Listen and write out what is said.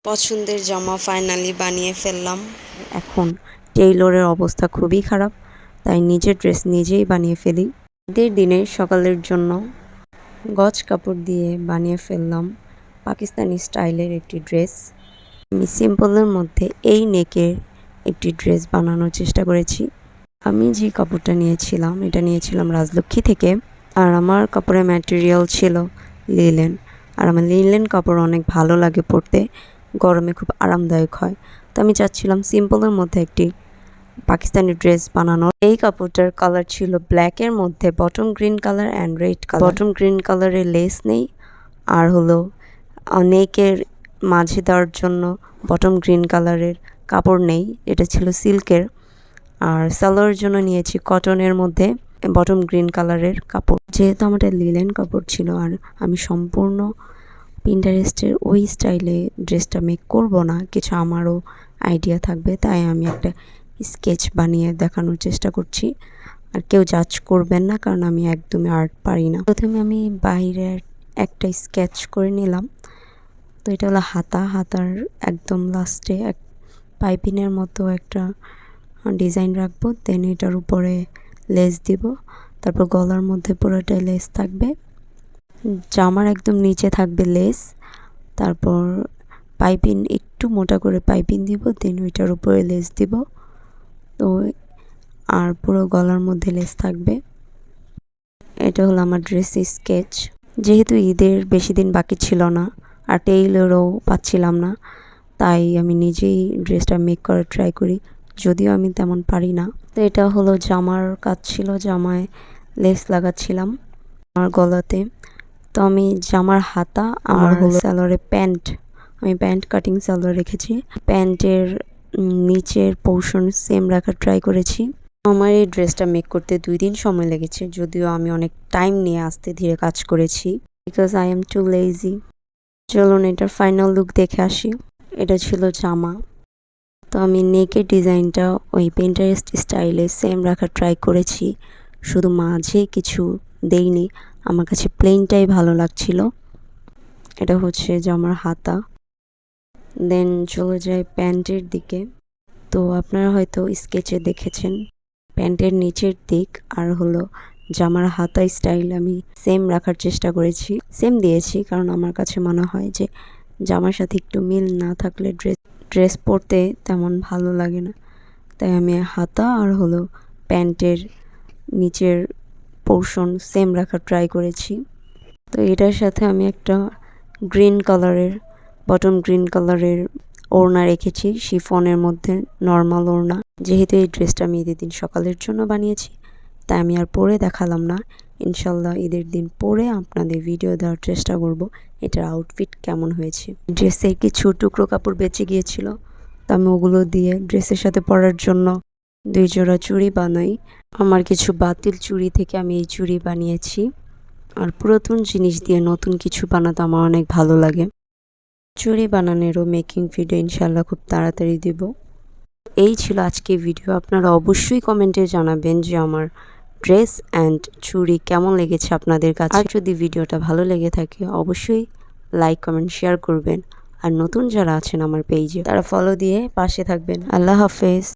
পছন্দের জামা ফাইনালি বানিয়ে ফেললাম। এখন টেইলরের অবস্থা খুবই খারাপ, তাই নিজের ড্রেস নিজেই বানিয়ে ফেলি। ঈদের দিনে সকালের জন্য গজ কাপড় দিয়ে বানিয়ে ফেললাম পাকিস্তানি স্টাইলের একটি ড্রেস। আমি সিম্পলের মধ্যে এই নেকের একটি ড্রেস বানানোর চেষ্টা করেছি। আমি যে কাপড়টা নিয়েছিলাম এটা নিয়েছিলাম রাজলক্ষ্মী থেকে, আর আমার কাপড়ের ম্যাটেরিয়াল ছিল লিলেন। আর আমার লিলেন কাপড় অনেক ভালো লাগে পরতে, গরমে খুব আরামদায়ক হয়। তো আমি চাচ্ছিলাম সিম্পলের মধ্যে একটি পাকিস্তানি ড্রেস বানানোর। এই কাপড়টার কালার ছিল ব্ল্যাকের মধ্যে bottom green colour and red colour. Bottom green কালারের লেস নেই, আর হলো নেকের মাঝে দেওয়ার জন্য বটম গ্রিন কালারের কাপড় নেই, এটা ছিল সিল্কের। আর সালোয়ারের জন্য নিয়েছি কটনের মধ্যে বটম গ্রিন কালারের কাপড়। যেহেতু আমার লিলেন কাপড় ছিল আর আমি সম্পূর্ণ পিন্টারেস্টের ওই স্টাইলে ড্রেসটা মেক করব না, কিছু আমারও আইডিয়া থাকবে, তাই আমি একটা স্কেচ বানিয়ে দেখানোর চেষ্টা করছি। আর কেউ জাজ করবেন না, কারণ আমি একদমই আর্ট পারি না। প্রথমে আমি বাইরের একটা স্কেচ করে নিলাম। তো এটা হলো হাতার একদম লাস্টে এক পাইপিনের মতো একটা ডিজাইন রাখবো, দেন এটার উপরে লেস দিব, তারপর গলার মধ্যে পুরোটাই লেস থাকবে। জামার একদম নিচে থাকবে লেস, তারপর পাইপিন একটু মোটা করে পাইপিন দিব, দেন ওইটার উপরে লেস দিব। তো আর পুরো গলার মধ্যে লেস থাকবে। এটা হলো আমার ড্রেস স্কেচ। যেহেতু ঈদের বেশি দিন বাকি ছিল না আর টেইলরও পাচ্ছিলাম না, তাই আমি নিজেই ড্রেসটা মেক করার ট্রাই করি, যদিও আমি তেমন পারি না। তো এটা হলো জামার কাজ ছিল, জামায় লেস লাগাচ্ছিলাম আমার গলাতে। তো আমি জামার হাতা আর হলো সালোয়ারে প্যান্ট, আমি প্যান্ট কাটিং সালোয়ার রেখেছি। প্যান্টের নিচের পোর্শন সেম রাখার ট্রাই করেছি। আমার এই ড্রেসটা মেক করতে 2 দিন সময় লেগেছে, যদিও আমি অনেক টাইম নিয়ে আস্তে ধীরে কাজ করেছি, because I am too lazy. চলুন এটার ফাইনাল লুক দেখে আসি। এটা ছিল জামা। তো আমি নেকের ডিজাইনটা ওই পিন্টারেস্ট স্টাইলে সেম রাখার ট্রাই করেছি, শুধু মাঝে কিছু দেইনি, আমার কাছে প্লেনটাই ভালো লাগছিল। এটা হচ্ছে জামার হাতা। দেন চলে যায় প্যান্টের দিকে। তো আপনারা হয়তো স্কেচে দেখেছেন প্যান্টের নিচের দিক আর হলো জামার হাতা স্টাইল আমি সেম রাখার চেষ্টা করেছি, সেম দিয়েছি, কারণ আমার কাছে মনে হয় যে জামার সাথে একটু মিল না থাকলে ড্রেস পরতে তেমন ভালো লাগে না। তাই আমি হাতা আর হলো প্যান্টের নিচের পোর্শন সেম রাখার ট্রাই করেছি। তো এটার সাথে আমি একটা গ্রিন কালারের বটম গ্রিন কালারের ওড়না রেখেছি, শিফনের মধ্যে নর্মাল ওড়না। যেহেতু এই ড্রেসটা আমি ঈদের দিন সকালের জন্য বানিয়েছি, তাই আমি আর পরে দেখালাম না। ইনশাল্লাহ ঈদের দিন পরে আপনাদের ভিডিও দেওয়ার চেষ্টা করব এটার আউটফিট কেমন হয়েছে। ড্রেসের কিছু টুকরো কাপড় বেঁচে গিয়েছিল, তো আমি ওগুলো দিয়ে ড্রেসের সাথে পরার জন্য 2 জোড়া চুড়ি বানাই। আমার কিছু বাতিল চুড়ি থেকে আমি এই চুড়ি বানিয়েছি। আর পুরাতন জিনিস দিয়ে নতুন কিছু বানাতে আমার অনেক ভালো লাগে। চুড়ি বানানোরও মেকিং ভিডিও ইনশাল্লাহ খুব তাড়াতাড়ি দিব। এই ছিল আজকে ভিডিও। আপনারা অবশ্যই কমেন্টে জানাবেন যে আমার ড্রেস অ্যান্ড চুড়ি কেমন লেগেছে আপনাদের কাছে। আর যদি ভিডিওটা ভালো লেগে থাকে অবশ্যই লাইক কমেন্ট শেয়ার করবেন। আর নতুন যারা আছেন আমার পেজে তারা ফলো দিয়ে পাশে থাকবেন। আল্লাহ হাফেজ।